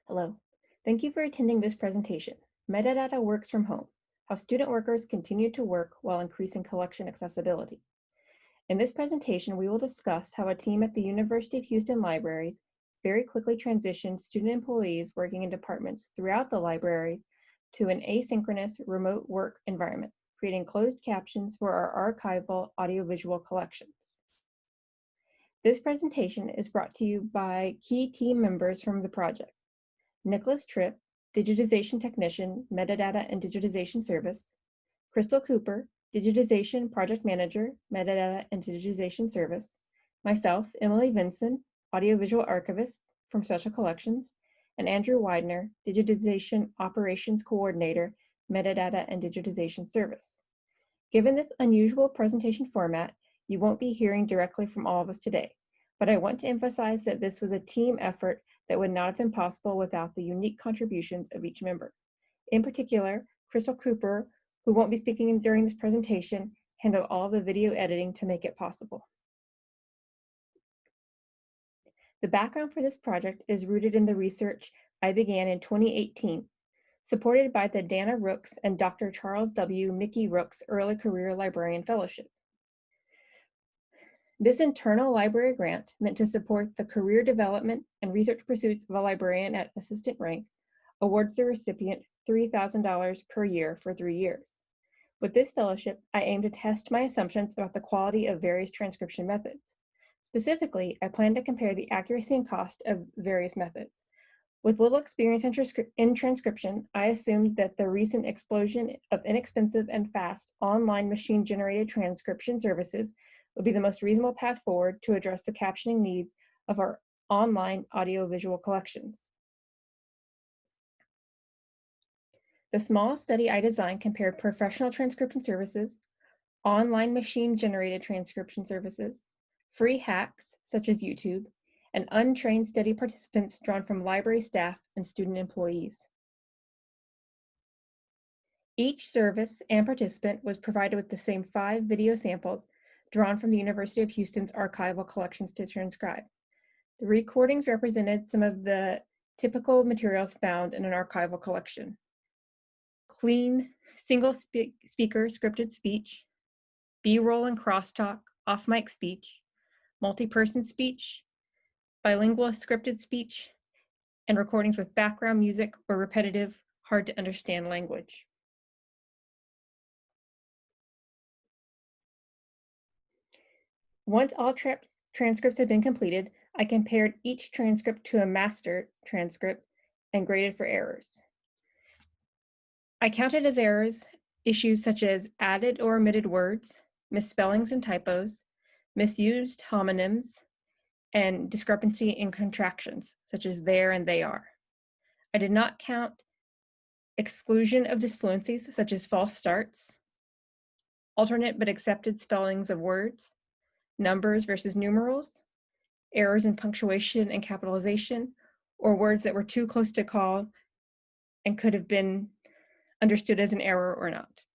Hello. Thank you for attending this presentation, Metadata Works from Home, How Student Workers Continue to Work While Increasing Collection Accessibility. In this presentation, we will discuss how a team at the University of Houston Libraries very quickly transitioned student employees working in departments throughout the libraries to an asynchronous remote work environment, creating closed captions for our archival audiovisual collections. This presentation is brought to you by key team members from the project: Nicholas Tripp, Digitization Technician, Metadata and Digitization Service; Crystal Cooper, Digitization Project Manager, Metadata and Digitization Service; myself, Emily Vinson, Audiovisual Archivist from Special Collections; and Andrew Weidner, Digitization Operations Coordinator, Metadata and Digitization Service. Given this unusual presentation format, you won't be hearing directly from all of us today, but I want to emphasize that this was a team effort that would not have been possible without the unique contributions of each member. In particular, Crystal Cooper, who won't be speaking during this presentation, handled all the video editing to make it possible. The background for this project is rooted in the research I began in 2018, supported by the Dana Rooks and Dr. Charles W. Mickey Rooks Early Career Librarian Fellowship. This internal library grant, meant to support the career development and research pursuits of a librarian at assistant rank, awards the recipient $3,000 per year for 3 years. With this fellowship, I aim to test my assumptions about the quality of various transcription methods. Specifically, I plan to compare the accuracy and cost of various methods. With little experience in transcription, I assumed that the recent explosion of inexpensive and fast online machine-generated transcription services would be the most reasonable path forward to address the captioning needs of our online audiovisual collections. The small study I designed compared professional transcription services, online machine-generated transcription services, free hacks such as YouTube, and untrained study participants drawn from library staff and student employees. Each service and participant was provided with the same 5 video samples drawn from the University of Houston's archival collections to transcribe. The recordings represented some of the typical materials found in an archival collection: clean, single speaker scripted speech, B-roll and crosstalk, off-mic speech, multi-person speech, bilingual scripted speech, and recordings with background music or repetitive, hard-to-understand language. Once all transcripts had been completed, I compared each transcript to a master transcript and graded for errors. I counted as errors issues such as added or omitted words, misspellings and typos, misused homonyms, and discrepancy in contractions, such as there and they are. I did not count exclusion of disfluencies, such as false starts, alternate but accepted spellings of words, numbers versus numerals, errors in punctuation and capitalization, or words that were too close to call and could have been understood as an error or not.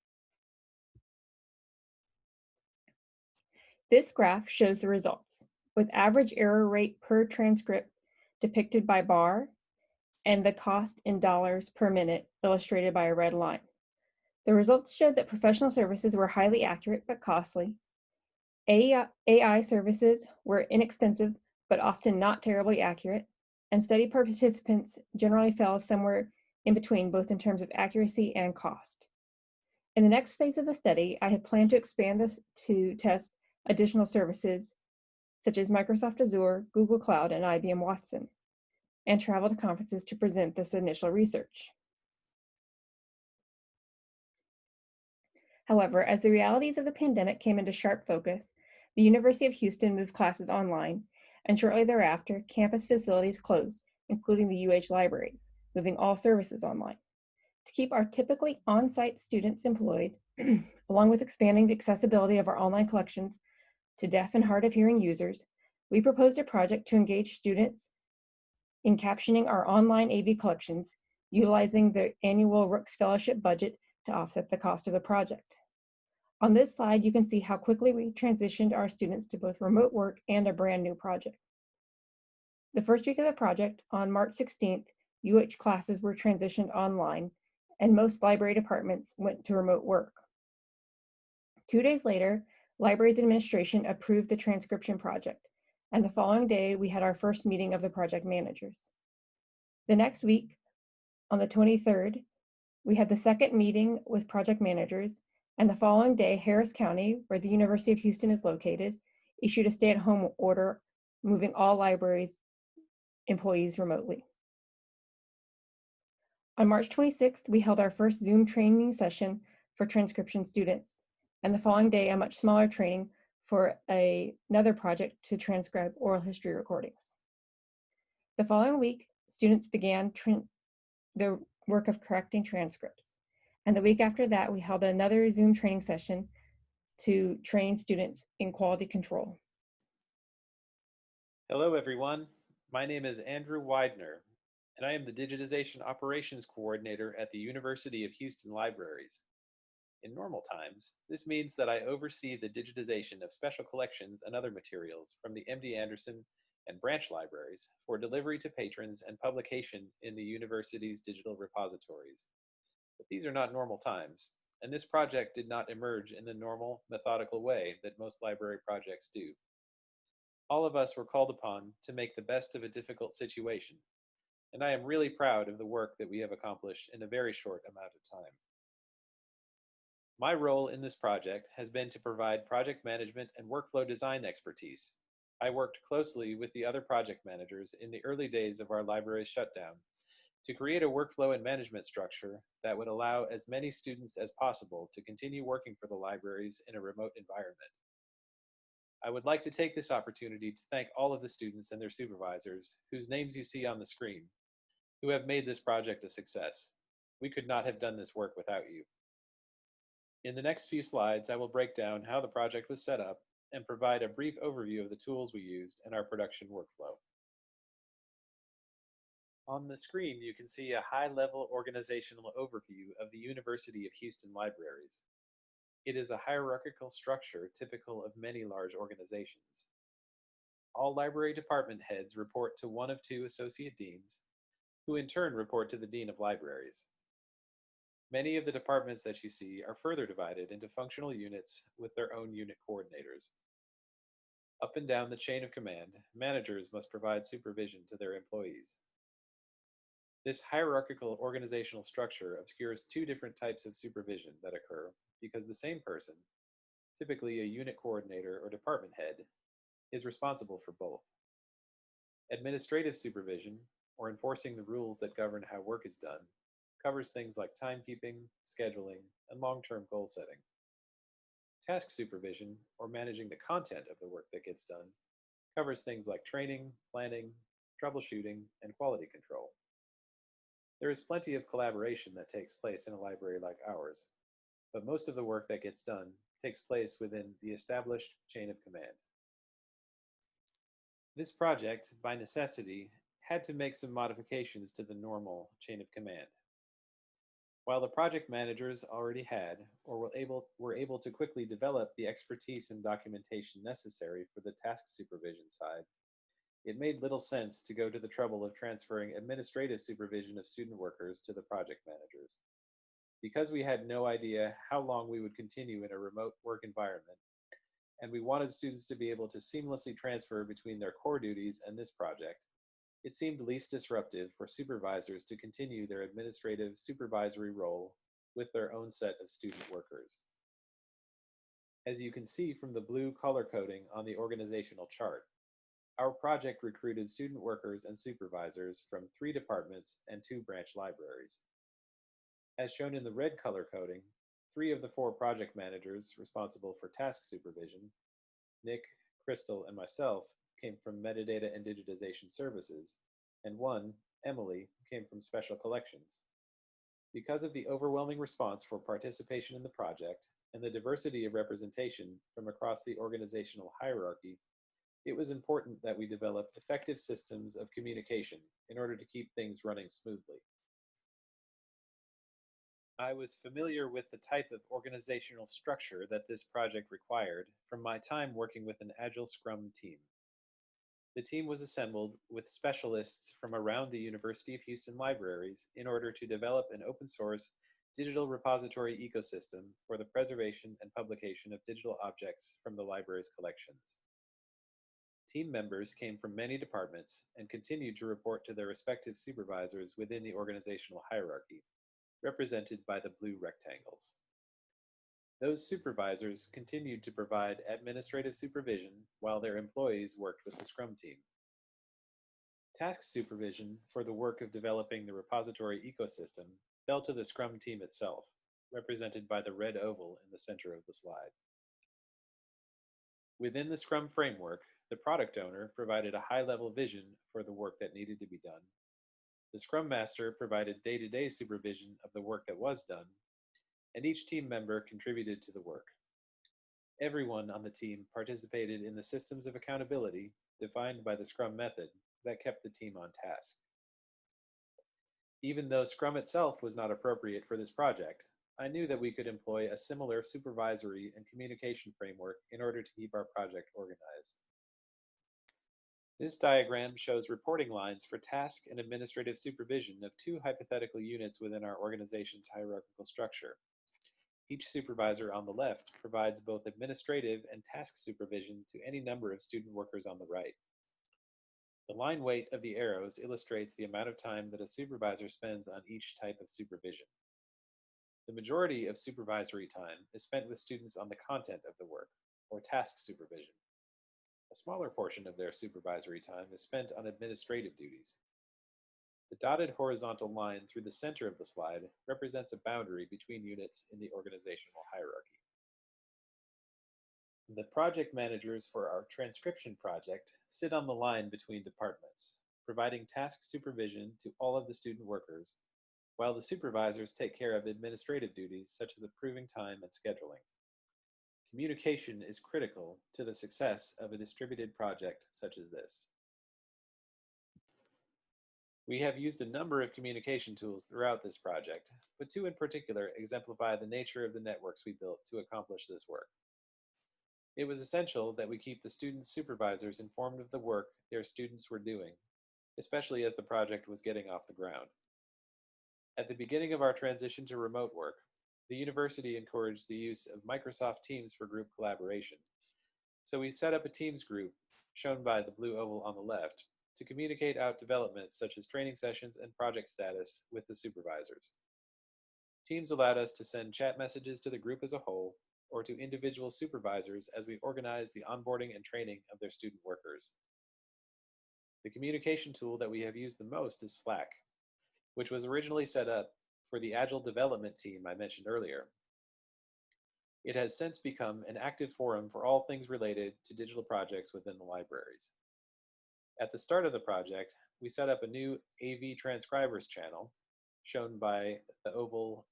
This graph shows the results, with average error rate per transcript depicted by bar and the cost in dollars per minute illustrated by a red line. The results showed that professional services were highly accurate but costly. AI services were inexpensive but often not terribly accurate, and study participants generally fell somewhere in between, both in terms of accuracy and cost. In the next phase of the study, I had planned to expand this to test additional services such as Microsoft Azure, Google Cloud, and IBM Watson, and travel to conferences to present this initial research. However, as the realities of the pandemic came into sharp focus, the University of Houston moved classes online, and shortly thereafter, campus facilities closed, including the UH libraries, moving all services online. To keep our typically on-site students employed, along with expanding the accessibility of our online collections to deaf and hard of hearing users, we proposed a project to engage students in captioning our online AV collections, utilizing the annual Rooks Fellowship budget to offset the cost of the project. On this slide, you can see how quickly we transitioned our students to both remote work and a brand new project. The first week of the project, on March 16th, UH classes were transitioned online, and most library departments went to remote work. 2 days later, Libraries Administration approved the transcription project, and the following day we had our first meeting of the project managers. The next week, on the 23rd, we had the second meeting with project managers, and the following day, Harris County, where the University of Houston is located, issued a stay-at-home order moving all libraries employees remotely. On March 26th, we held our first Zoom training session for transcription students, and the following day, a much smaller training for another project to transcribe oral history recordings. The following week, students began the work of correcting transcripts, and the week after that, we held another Zoom training session to train students in quality control. Hello, everyone. My name is Andrew Weidner, and I am the Digitization Operations Coordinator at the University of Houston Libraries. In normal times, this means that I oversee the digitization of special collections and other materials from the MD Anderson and branch libraries for delivery to patrons and publication in the university's digital repositories. But these are not normal times, and this project did not emerge in the normal, methodical way that most library projects do. All of us were called upon to make the best of a difficult situation, and I am really proud of the work that we have accomplished in a very short amount of time. My role in this project has been to provide project management and workflow design expertise. I worked closely with the other project managers in the early days of our library's shutdown to create a workflow and management structure that would allow as many students as possible to continue working for the libraries in a remote environment. I would like to take this opportunity to thank all of the students and their supervisors, whose names you see on the screen, who have made this project a success. We could not have done this work without you. In the next few slides, I will break down how the project was set up and provide a brief overview of the tools we used in our production workflow. On the screen, you can see a high-level organizational overview of the University of Houston Libraries. It is a hierarchical structure typical of many large organizations. All library department heads report to one of two associate deans, who in turn report to the Dean of Libraries. Many of the departments that you see are further divided into functional units with their own unit coordinators. Up and down the chain of command, managers must provide supervision to their employees. This hierarchical organizational structure obscures two different types of supervision that occur because the same person, typically a unit coordinator or department head, is responsible for both. Administrative supervision, or enforcing the rules that govern how work is done, covers things like timekeeping, scheduling, and long-term goal setting. Task supervision, or managing the content of the work that gets done, covers things like training, planning, troubleshooting, and quality control. There is plenty of collaboration that takes place in a library like ours, but most of the work that gets done takes place within the established chain of command. This project, by necessity, had to make some modifications to the normal chain of command. While the project managers already had, or were able to quickly develop the expertise and documentation necessary for the task supervision side, it made little sense to go to the trouble of transferring administrative supervision of student workers to the project managers. Because we had no idea how long we would continue in a remote work environment, and we wanted students to be able to seamlessly transfer between their core duties and this project, it seemed least disruptive for supervisors to continue their administrative supervisory role with their own set of student workers. As you can see from the blue color coding on the organizational chart, our project recruited student workers and supervisors from 3 departments and 2 branch libraries. As shown in the red color coding, 3 of the 4 project managers responsible for task supervision, Nick, Crystal, and myself, came from Metadata and Digitization Services, and 1, Emily, came from Special Collections. Because of the overwhelming response for participation in the project and the diversity of representation from across the organizational hierarchy, it was important that we develop effective systems of communication in order to keep things running smoothly. I was familiar with the type of organizational structure that this project required from my time working with an Agile Scrum team. The team was assembled with specialists from around the University of Houston libraries in order to develop an open source digital repository ecosystem for the preservation and publication of digital objects from the library's collections. Team members came from many departments and continued to report to their respective supervisors within the organizational hierarchy, represented by the blue rectangles. Those supervisors continued to provide administrative supervision while their employees worked with the Scrum team. Task supervision for the work of developing the repository ecosystem fell to the Scrum team itself, represented by the red oval in the center of the slide. Within the Scrum framework, the product owner provided a high-level vision for the work that needed to be done. The Scrum Master provided day-to-day supervision of the work that was done, and each team member contributed to the work. Everyone on the team participated in the systems of accountability defined by the Scrum method that kept the team on task. Even though Scrum itself was not appropriate for this project, I knew that we could employ a similar supervisory and communication framework in order to keep our project organized. This diagram shows reporting lines for task and administrative supervision of two hypothetical units within our organization's hierarchical structure. Each supervisor on the left provides both administrative and task supervision to any number of student workers on the right. The line weight of the arrows illustrates the amount of time that a supervisor spends on each type of supervision. The majority of supervisory time is spent with students on the content of the work, or task supervision. A smaller portion of their supervisory time is spent on administrative duties. The dotted horizontal line through the center of the slide represents a boundary between units in the organizational hierarchy. The project managers for our transcription project sit on the line between departments, providing task supervision to all of the student workers, while the supervisors take care of administrative duties such as approving time and scheduling. Communication is critical to the success of a distributed project such as this. We have used a number of communication tools throughout this project, but two in particular exemplify the nature of the networks we built to accomplish this work. It was essential that we keep the student supervisors informed of the work their students were doing, especially as the project was getting off the ground. At the beginning of our transition to remote work, the university encouraged the use of Microsoft Teams for group collaboration. So we set up a Teams group, shown by the blue oval on the left, to communicate out developments such as training sessions and project status with the supervisors. Teams allowed us to send chat messages to the group as a whole, or to individual supervisors as we organize the onboarding and training of their student workers. The communication tool that we have used the most is Slack, which was originally set up for the Agile development team I mentioned earlier. It has since become an active forum for all things related to digital projects within the libraries. At the start of the project, we set up a new AV transcribers channel, shown by the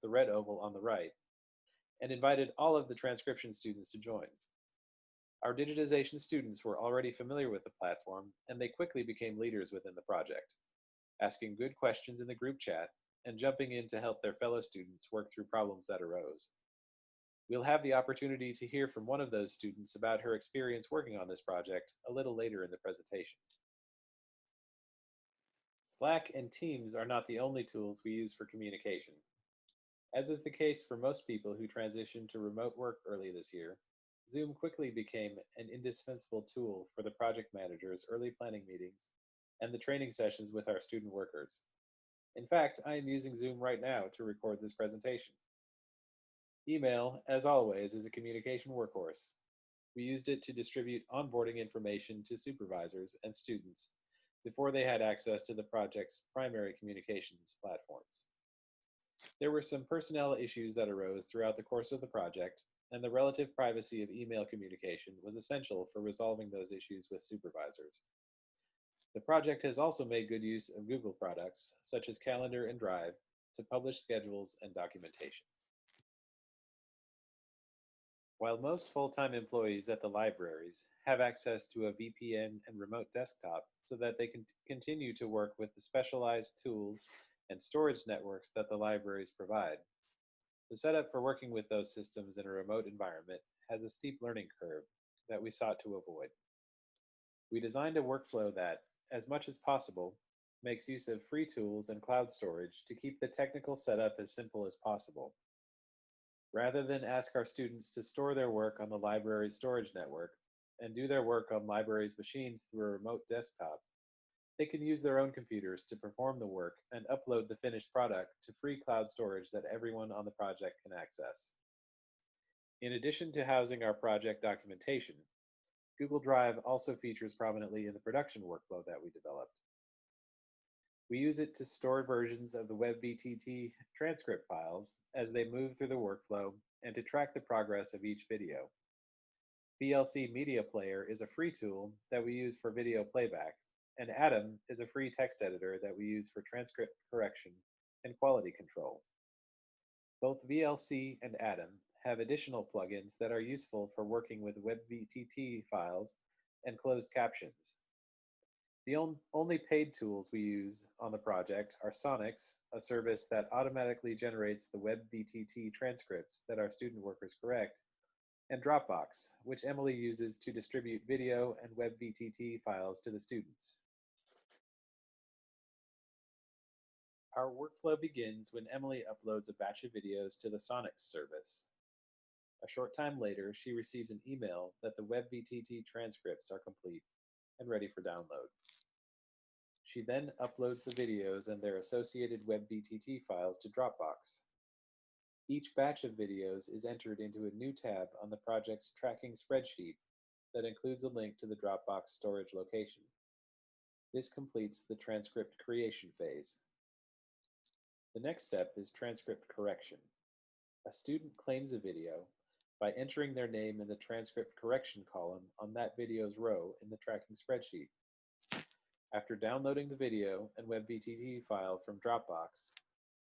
red oval on the right, and invited all of the transcription students to join. Our digitization students were already familiar with the platform, and they quickly became leaders within the project, asking good questions in the group chat and jumping in to help their fellow students work through problems that arose. We'll have the opportunity to hear from one of those students about her experience working on this project a little later in the presentation. Slack and Teams are not the only tools we use for communication. As is the case for most people who transitioned to remote work early this year, Zoom quickly became an indispensable tool for the project managers' early planning meetings and the training sessions with our student workers. In fact, I am using Zoom right now to record this presentation. Email, as always, is a communication workhorse. We used it to distribute onboarding information to supervisors and students before they had access to the project's primary communications platforms. There were some personnel issues that arose throughout the course of the project, and the relative privacy of email communication was essential for resolving those issues with supervisors. The project has also made good use of Google products, such as Calendar and Drive, to publish schedules and documentation. While most full-time employees at the libraries have access to a VPN and remote desktop so that they can continue to work with the specialized tools and storage networks that the libraries provide, the setup for working with those systems in a remote environment has a steep learning curve that we sought to avoid. We designed a workflow that, as much as possible, makes use of free tools and cloud storage to keep the technical setup as simple as possible. Rather than ask our students to store their work on the library's storage network and do their work on library's machines through a remote desktop, they can use their own computers to perform the work and upload the finished product to free cloud storage that everyone on the project can access. In addition to housing our project documentation, Google Drive also features prominently in the production workflow that we developed. We use it to store versions of the WebVTT transcript files as they move through the workflow and to track the progress of each video. VLC Media Player is a free tool that we use for video playback, and Atom is a free text editor that we use for transcript correction and quality control. Both VLC and Atom have additional plugins that are useful for working with WebVTT files and closed captions. The only paid tools we use on the project are Sonics, a service that automatically generates the WebVTT transcripts that our student workers correct, and Dropbox, which Emily uses to distribute video and WebVTT files to the students. Our workflow begins when Emily uploads a batch of videos to the Sonics service. A short time later, she receives an email that the WebVTT transcripts are complete and ready for download. She then uploads the videos and their associated WebVTT files to Dropbox. Each batch of videos is entered into a new tab on the project's tracking spreadsheet that includes a link to the Dropbox storage location. This completes the transcript creation phase. The next step is transcript correction. A student claims a video by entering their name in the transcript correction column on that video's row in the tracking spreadsheet. After downloading the video and WebVTT file from Dropbox,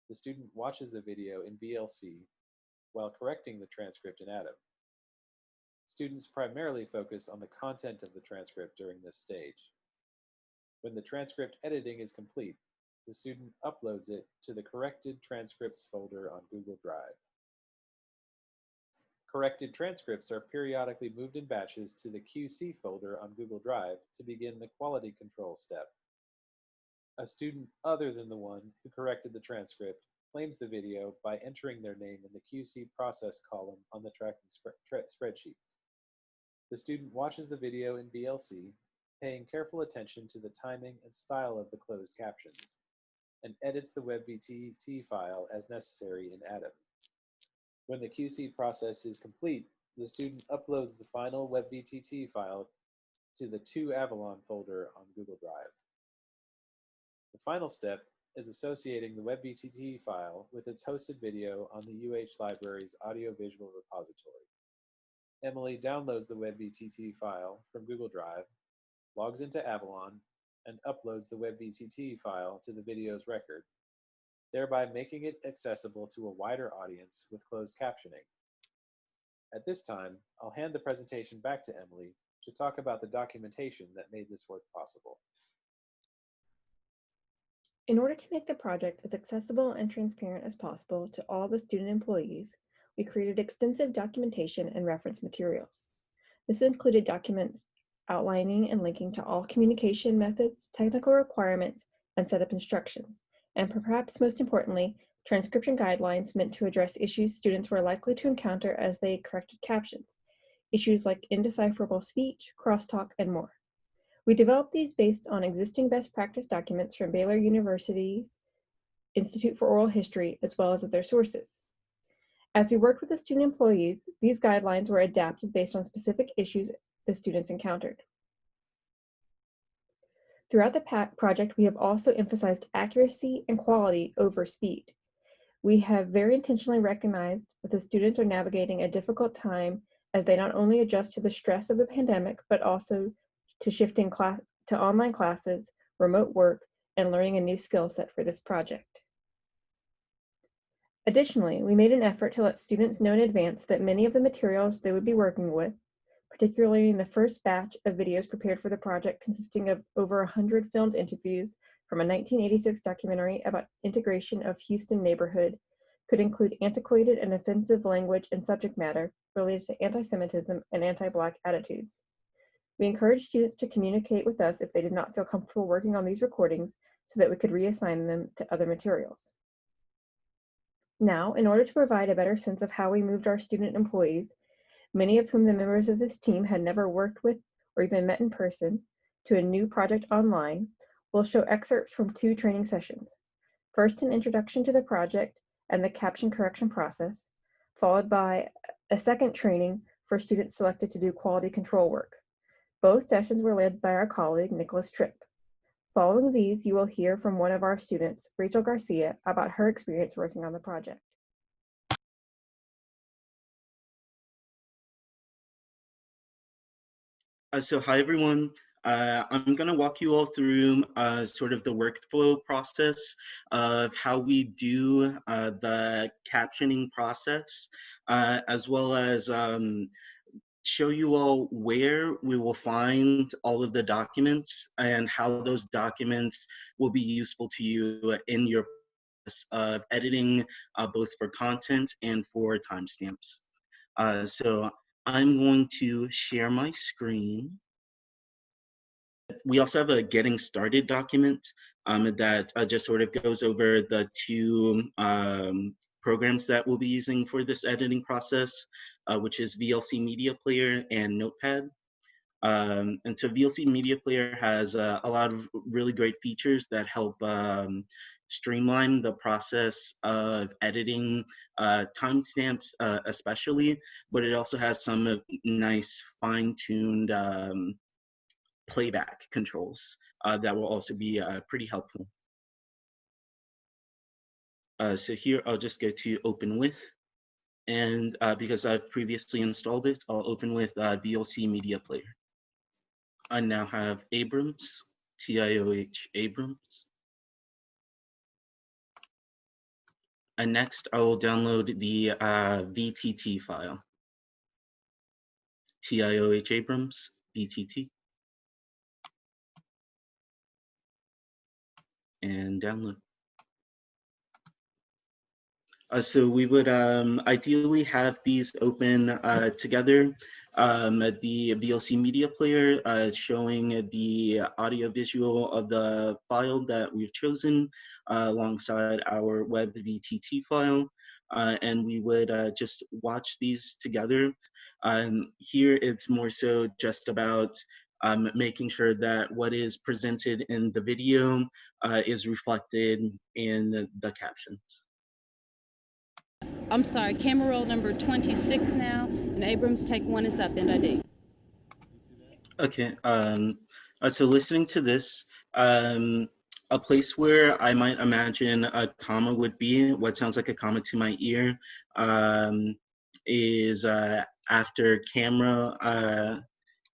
the student watches the video in VLC while correcting the transcript in Atom. Students primarily focus on the content of the transcript during this stage. When the transcript editing is complete, the student uploads it to the Corrected Transcripts folder on Google Drive. Corrected transcripts are periodically moved in batches to the QC folder on Google Drive to begin the quality control step. A student other than the one who corrected the transcript claims the video by entering their name in the QC process column on the tracking spreadsheet. The student watches the video in VLC, paying careful attention to the timing and style of the closed captions, and edits the WebVTT file as necessary in Atom. When the QC process is complete, the student uploads the final WebVTT file to the To Avalon folder on Google Drive. The final step is associating the WebVTT file with its hosted video on the UH Library's audiovisual repository. Emily downloads the WebVTT file from Google Drive, logs into Avalon, and uploads the WebVTT file to the video's record, thereby making it accessible to a wider audience with closed captioning. At this time, I'll hand the presentation back to Emily to talk about the documentation that made this work possible. In order to make the project as accessible and transparent as possible to all the student employees, we created extensive documentation and reference materials. This included documents outlining and linking to all communication methods, technical requirements, and setup instructions, and perhaps most importantly, transcription guidelines meant to address issues students were likely to encounter as they corrected captions, issues like indecipherable speech, crosstalk, and more. We developed these based on existing best practice documents from Baylor University's Institute for Oral History, as well as other sources. As we worked with the student employees, these guidelines were adapted based on specific issues the students encountered. Throughout the project, we have also emphasized accuracy and quality over speed. We have very intentionally recognized that the students are navigating a difficult time as they not only adjust to the stress of the pandemic, but also to shifting to online classes, remote work, and learning a new skill set for this project. Additionally, we made an effort to let students know in advance that many of the materials they would be working with, particularly in the first batch of videos prepared for the project consisting of over 100 filmed interviews from a 1986 documentary about integration of Houston neighborhood, could include antiquated and offensive language and subject matter related to anti-Semitism and anti-Black attitudes. We encourage students to communicate with us if they did not feel comfortable working on these recordings so that we could reassign them to other materials. Now, in order to provide a better sense of how we moved our student employees, many of whom the members of this team had never worked with or even met in person, to a new project online, we'll show excerpts from 2 training sessions. First, an introduction to the project and the caption correction process, followed by a second training for students selected to do quality control work. Both sessions were led by our colleague, Nicholas Tripp. Following these, you will hear from one of our students, Rachel Garcia, about her experience working on the project. So hi, everyone. I'm going to walk you all through sort of the workflow process of how we do the captioning process, as well as show you all where we will find all of the documents and how those documents will be useful to you in your process of editing, both for content and for timestamps. So I'm going to share my screen. We also have a getting started document that just sort of goes over the 2 programs that we'll be using for this editing process, which is VLC Media Player and Notepad. And so VLC Media Player has a lot of really great features that help streamline the process of editing timestamps especially, but it also has some nice fine-tuned playback controls that will also be pretty helpful. So here I'll just go to open with, and because I've previously installed it, I'll open with VLC Media Player. I now have Abrams, TIOH Abrams. And next I will download the VTT file, TIOH Abrams, VTT, and download. So we would ideally have these open together. The VLC Media Player showing the audio visual of the file that we've chosen alongside our web VTT file. And we would just watch these together. Here it's more so just about making sure that what is presented in the video is reflected in the captions. I'm sorry, camera roll number 26 now, and Abrams take 1 is up, NID. Okay, so listening to this, a place where I might imagine a comma would be, what sounds like a comma to my ear, is after camera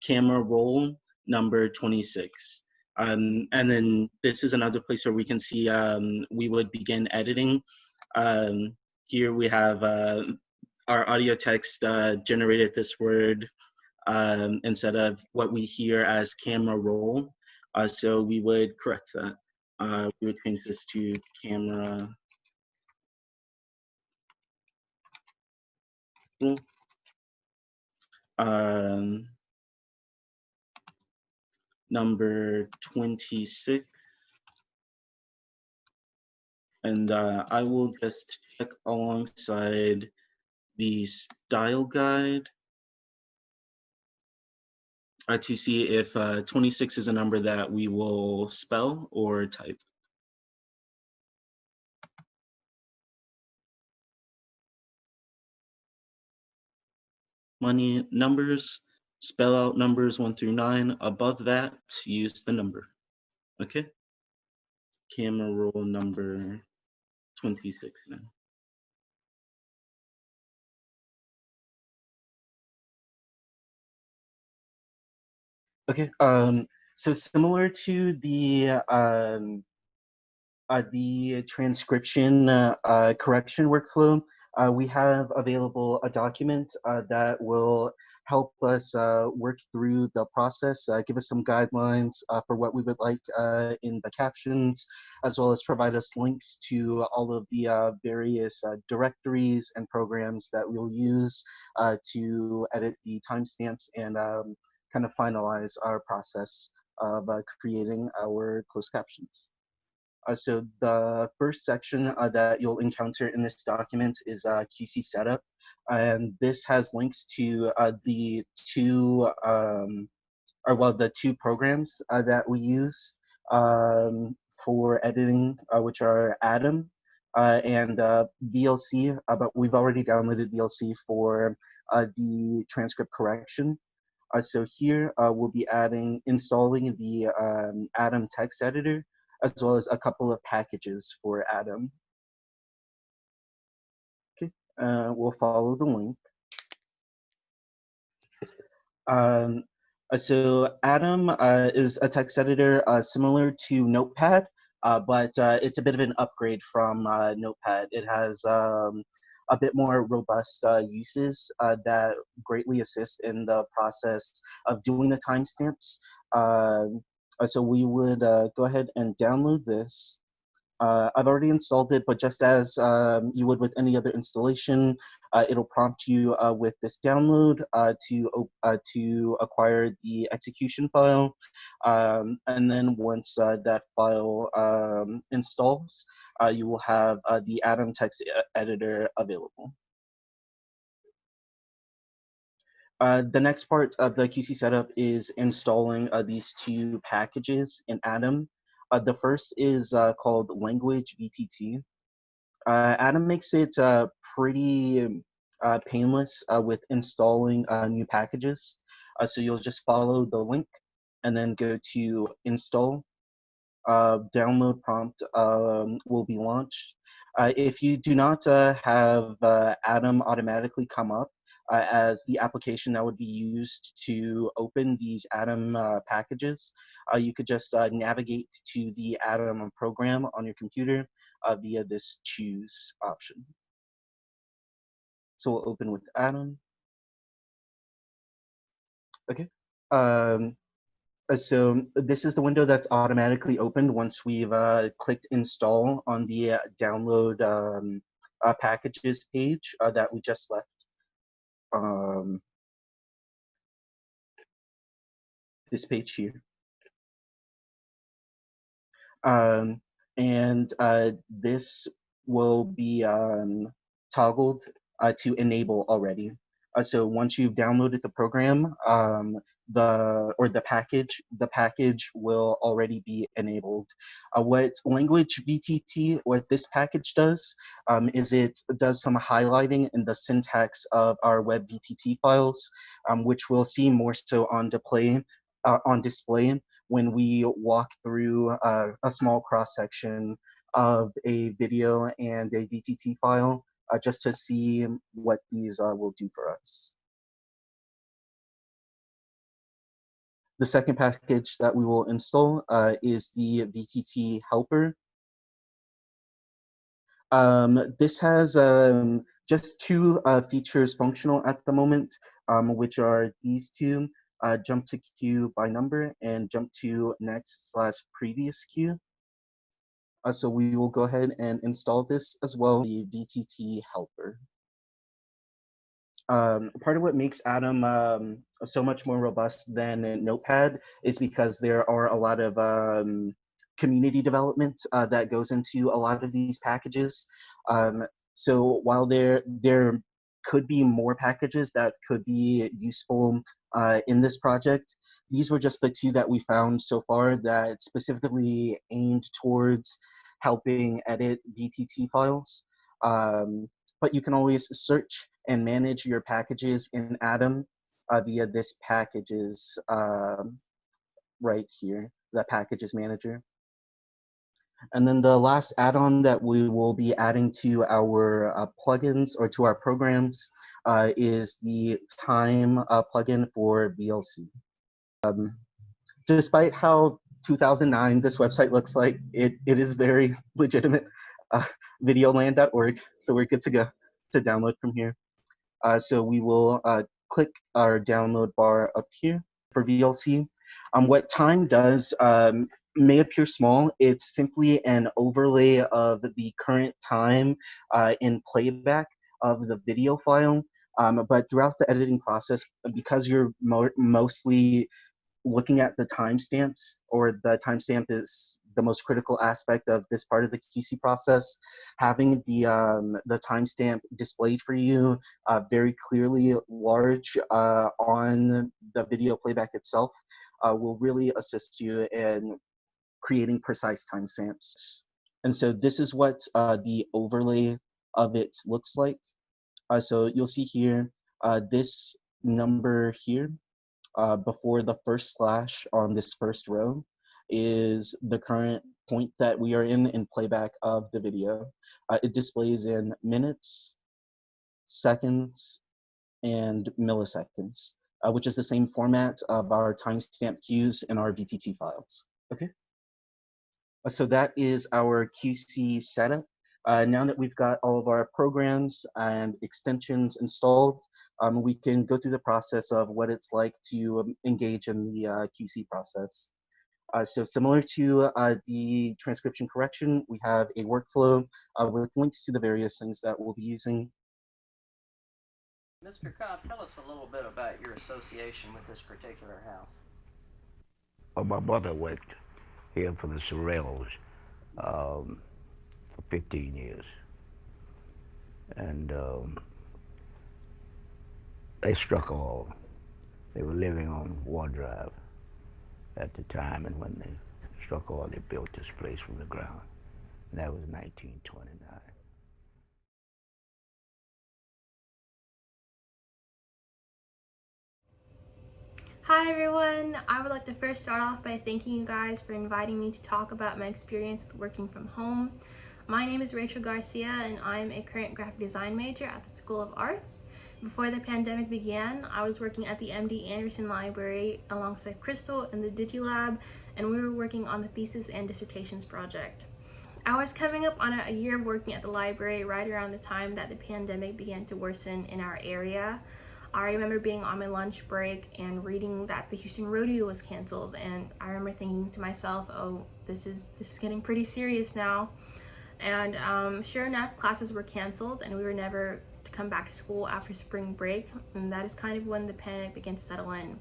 roll number 26. And then this is another place where we can see we would begin editing. Here we have our audio text generated this word instead of what we hear as camera roll. So we would correct that. We would change this to camera roll. Number 26. And I will just check alongside the style guide to see if 26 is a number that we will spell or type. Money numbers, spell out numbers 1 through 9. Above that, use the number. Okay? Camera roll number 26 now. Okay, so similar to the transcription correction workflow, we have available a document that will help us work through the process, give us some guidelines for what we would like in the captions, as well as provide us links to all of the various directories and programs that we'll use to edit the timestamps and kind of finalize our process of creating our closed captions. So the first section that you'll encounter in this document is QC setup, and this has links to the two the two programs that we use for editing, which are Atom and VLC, but we've already downloaded VLC for the transcript correction. So here we'll be installing the Atom text editor, as well as a couple of packages for Atom. Okay, we'll follow the link. So Atom is a text editor similar to Notepad, but it's a bit of an upgrade from Notepad. It has a bit more robust uses that greatly assist in the process of doing the timestamps. So we would go ahead and download this. I've already installed it, but just as you would with any other installation, it'll prompt you with this download to acquire the execution file. And then once that file installs, you will have the Atom text editor available. The next part of the QC setup is installing these two packages in Atom. The first is called language VTT. Atom makes it pretty painless with installing new packages. So you'll just follow the link and then go to install. Download prompt will be launched. If you do not have Atom automatically come up as the application that would be used to open these Atom packages, you could just navigate to the Atom program on your computer via this choose option. So we'll open with Atom. Okay. So this is the window that's automatically opened once we've clicked install on the download packages page that we just left. This page here. And this will be toggled to enable already. So once you've downloaded the program, the package will already be enabled. What language VTT, what this package does, is it does some highlighting in the syntax of our web VTT files, which we'll see more so on display when we walk through a small cross section of a video and a VTT file, just to see what these will do for us. The second package that we will install is the VTT helper. This has just two features functional at the moment, which are these two, jump to queue by number and jump to next/previous queue. So we will go ahead and install this as well, the VTT helper. Part of what makes Atom so much more robust than Notepad is because there are a lot of community development that goes into a lot of these packages. So while there could be more packages that could be useful in this project, these were just the two that we found so far that specifically aimed towards helping edit VTT files. But you can always search and manage your packages in Atom via this packages right here, the packages manager. And then the last add-on that we will be adding to our plugins or to our programs is the time plugin for VLC. Despite how 2009 this website looks like, it is very legitimate, videoland.org, so we're good to go to download from here. So we will click our download bar up here for VLC. What time does may appear small. It's simply an overlay of the current time in playback of the video file. But throughout the editing process, because you're mostly looking at the timestamps, or the timestamp is the most critical aspect of this part of the QC process, having the timestamp displayed for you very clearly large on the video playback itself will really assist you in creating precise timestamps. And so this is what the overlay of it looks like. So you'll see here, this number here before the first slash on this first row is the current point that we are in playback of the video. It displays in minutes, seconds, and milliseconds, which is the same format of our timestamp cues in our VTT files. Okay. So that is our QC setup. Now that we've got all of our programs and extensions installed, we can go through the process of what it's like to engage in the QC process. So similar to the transcription correction, we have a workflow with links to the various things that we'll be using. Mr. Cobb, tell us a little bit about your association with this particular house. Well, my mother worked here for the Sorrells for 15 years. And they struck oil. They were living on War Drive at the time, and when they struck oil, they built this place from the ground. And that was 1929. Hi everyone! I would like to first start off by thanking you guys for inviting me to talk about my experience with working from home. My name is Rachel Garcia and I am a current graphic design major at the School of Arts. Before the pandemic began, I was working at the MD Anderson Library alongside Crystal in the DigiLab, and we were working on the thesis and dissertations project. I was coming up on a year of working at the library right around the time that the pandemic began to worsen in our area. I remember being on my lunch break and reading that the Houston Rodeo was canceled, and I remember thinking to myself, oh, this is getting pretty serious now. And sure enough, classes were canceled and we were never to come back to school after spring break, and that is kind of when the panic began to settle in.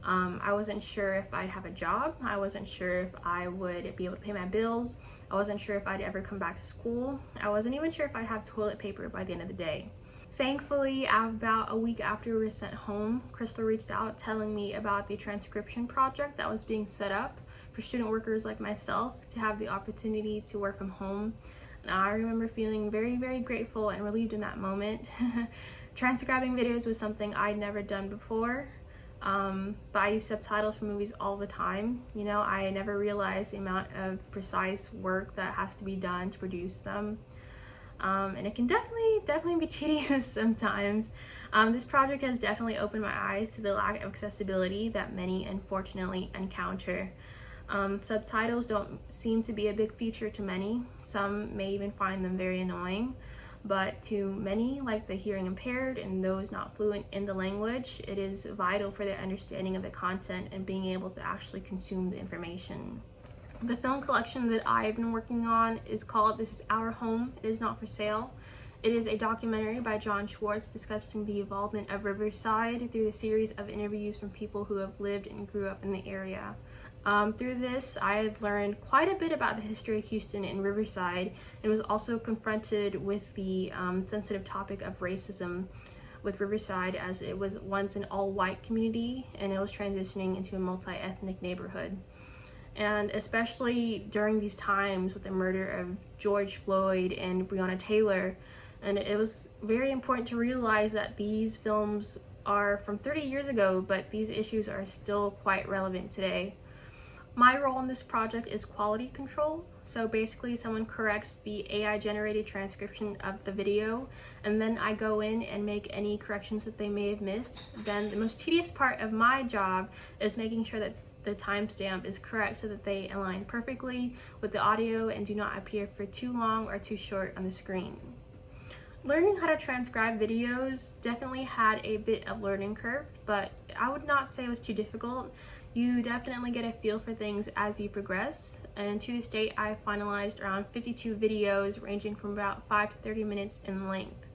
I wasn't sure if I'd have a job. I wasn't sure if I would be able to pay my bills. I wasn't sure if I'd ever come back to school. I wasn't even sure if I'd have toilet paper by the end of the day. Thankfully, about a week after we were sent home, Crystal reached out telling me about the transcription project that was being set up for student workers like myself to have the opportunity to work from home. And I remember feeling very, very grateful and relieved in that moment. Transcribing videos was something I'd never done before, but I use subtitles for movies all the time. You know, I never realized the amount of precise work that has to be done to produce them. And it can definitely be tedious sometimes. This project has definitely opened my eyes to the lack of accessibility that many unfortunately encounter. Subtitles don't seem to be a big feature to many. Some may even find them very annoying, but to many, like the hearing impaired and those not fluent in the language, it is vital for their understanding of the content and being able to actually consume the information. The film collection that I've been working on is called This Is Our Home, It Is Not For Sale. It is a documentary by John Schwartz discussing the involvement of Riverside through the series of interviews from people who have lived and grew up in the area. Through this, I've learned quite a bit about the history of Houston and Riverside, and was also confronted with the sensitive topic of racism with Riverside, as it was once an all-white community and it was transitioning into a multi-ethnic neighborhood. And especially during these times with the murder of George Floyd and Breonna Taylor, and it was very important to realize that these films are from 30 years ago, but these issues are still quite relevant today. My role in this project is quality control. So basically someone corrects the AI generated transcription of the video, and then I go in and make any corrections that they may have missed. Then the most tedious part of my job is making sure that the timestamp is correct so that they align perfectly with the audio and do not appear for too long or too short on the screen. Learning how to transcribe videos definitely had a bit of learning curve, but I would not say it was too difficult. You definitely get a feel for things as you progress, and to this date I finalized around 52 videos ranging from about 5 to 30 minutes in length.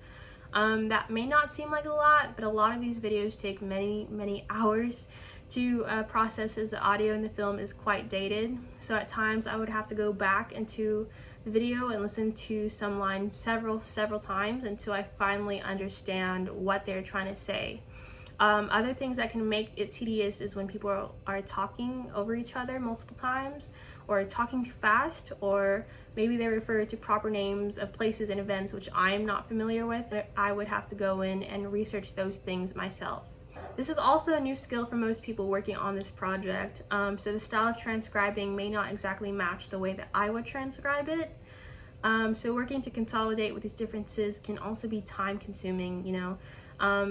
That may not seem like a lot, but a lot of these videos take many hours to process, as the audio in the film is quite dated. So at times I would have to go back into the video and listen to some lines several times until I finally understand what they're trying to say. Other things that can make it tedious is when people are talking over each other multiple times, or talking too fast, or maybe they refer to proper names of places and events which I'm not familiar with. I would have to go in and research those things myself. This is also a new skill for most people working on this project, so the style of transcribing may not exactly match the way that I would transcribe it. So working to consolidate with these differences can also be time consuming, you know.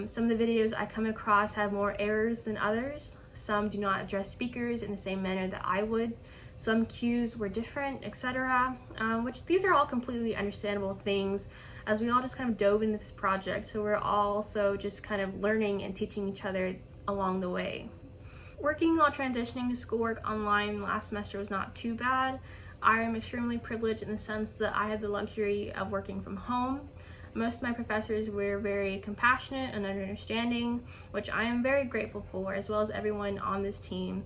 Some of the videos I come across have more errors than others. Some do not address speakers in the same manner that I would. Some cues were different, etc. Which these are all completely understandable things, as we all just kind of dove into this project, so we're also just kind of learning and teaching each other along the way. Working while transitioning to schoolwork online last semester was not too bad. I am extremely privileged in the sense that I had the luxury of working from home. Most of my professors were very compassionate and understanding, which I am very grateful for, as well as everyone on this team.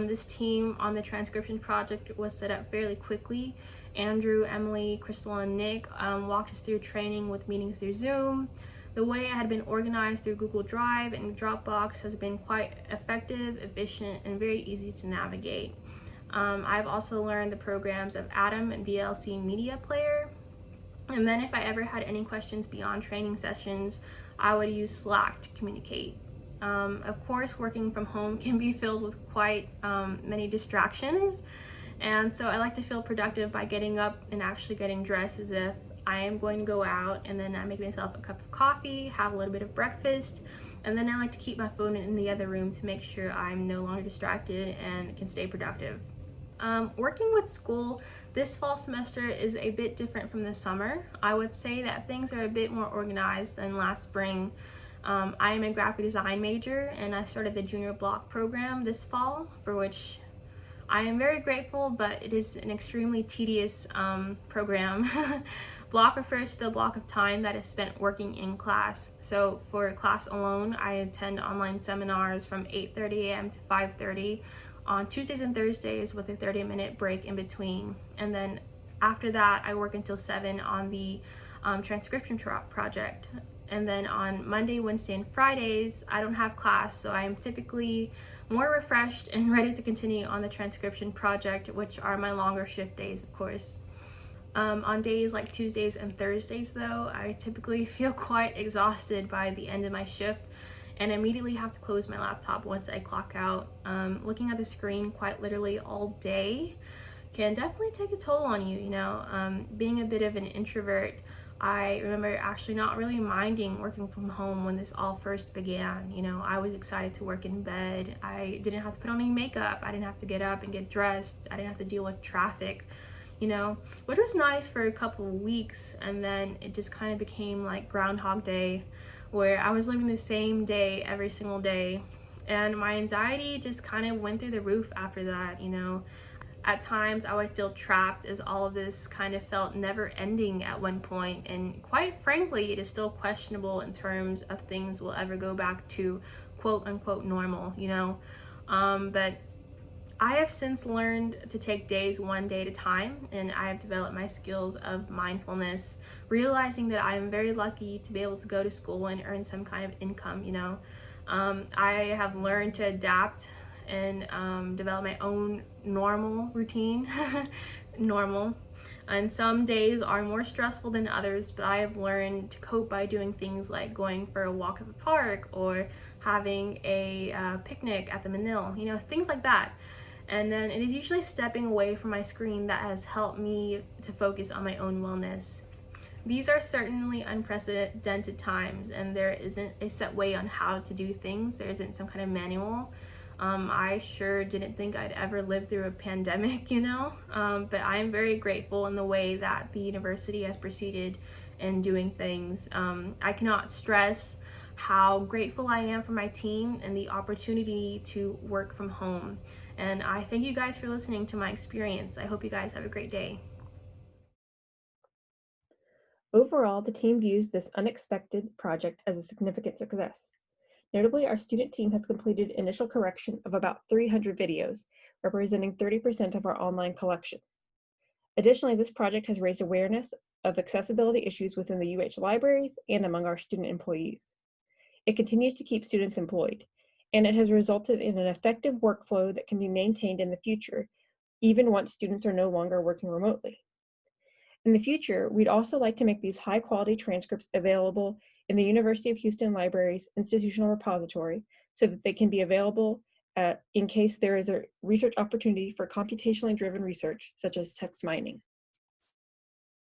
This team on the transcription project was set up fairly quickly. Andrew, Emily, Crystal, and Nick walked us through training with meetings through Zoom. The way it had been organized through Google Drive and Dropbox has been quite effective, efficient, and very easy to navigate. I've also learned the programs of Atom and VLC Media Player. And then if I ever had any questions beyond training sessions, I would use Slack to communicate. Of course, working from home can be filled with quite many distractions. And so I like to feel productive by getting up and actually getting dressed as if I am going to go out, and then I make myself a cup of coffee, have a little bit of breakfast, and then I like to keep my phone in the other room to make sure I'm no longer distracted and can stay productive. Working with school this fall semester is a bit different from the summer. I would say that things are a bit more organized than last spring. I am a graphic design major, and I started the junior block program this fall, for which I am very grateful, but it is an extremely tedious program. Block refers to the block of time that is spent working in class. So for class alone, I attend online seminars from 8:30 a.m. to 5:30 on Tuesdays and Thursdays, with a 30-minute break in between. And then after that, I work until 7 on the transcription project. And then on Monday, Wednesday, and Fridays, I don't have class, so I am typically more refreshed and ready to continue on the transcription project, which are my longer shift days, of course. On days like Tuesdays and Thursdays, though, I typically feel quite exhausted by the end of my shift and immediately have to close my laptop once I clock out. Looking at the screen quite literally all day can definitely take a toll on you, you know. Being a bit of an introvert, I remember actually not really minding working from home when this all first began. You know, I was excited to work in bed. I didn't have to put on any makeup. I didn't have to get up and get dressed. I didn't have to deal with traffic, you know, which was nice for a couple of weeks. And then it just kind of became like Groundhog Day, where I was living the same day every single day. And my anxiety just kind of went through the roof after that, you know. At times I would feel trapped, as all of this kind of felt never ending at one point, and quite frankly it is still questionable in terms of things will ever go back to quote unquote normal, you know. But I have since learned to take days one day at a time, and I have developed my skills of mindfulness, realizing that I am very lucky to be able to go to school and earn some kind of income, you know. I have learned to adapt and develop my own normal routine. Normal. And some days are more stressful than others, but I have learned to cope by doing things like going for a walk at the park or having a picnic at the Manil, you know, things like that. And then it is usually stepping away from my screen that has helped me to focus on my own wellness. These are certainly unprecedented times, and there isn't a set way on how to do things. There isn't some kind of manual. I sure didn't think I'd ever live through a pandemic, you know, but I am very grateful in the way that the university has proceeded in doing things. I cannot stress how grateful I am for my team and the opportunity to work from home. And I thank you guys for listening to my experience. I hope you guys have a great day. Overall, the team views this unexpected project as a significant success. Notably, our student team has completed initial correction of about 300 videos, representing 30% of our online collection. Additionally, this project has raised awareness of accessibility issues within the UH libraries and among our student employees. It continues to keep students employed, and it has resulted in an effective workflow that can be maintained in the future, even once students are no longer working remotely. In the future, we'd also like to make these high-quality transcripts available in the University of Houston Library's institutional repository so that they can be available in case there is a research opportunity for computationally driven research, such as text mining.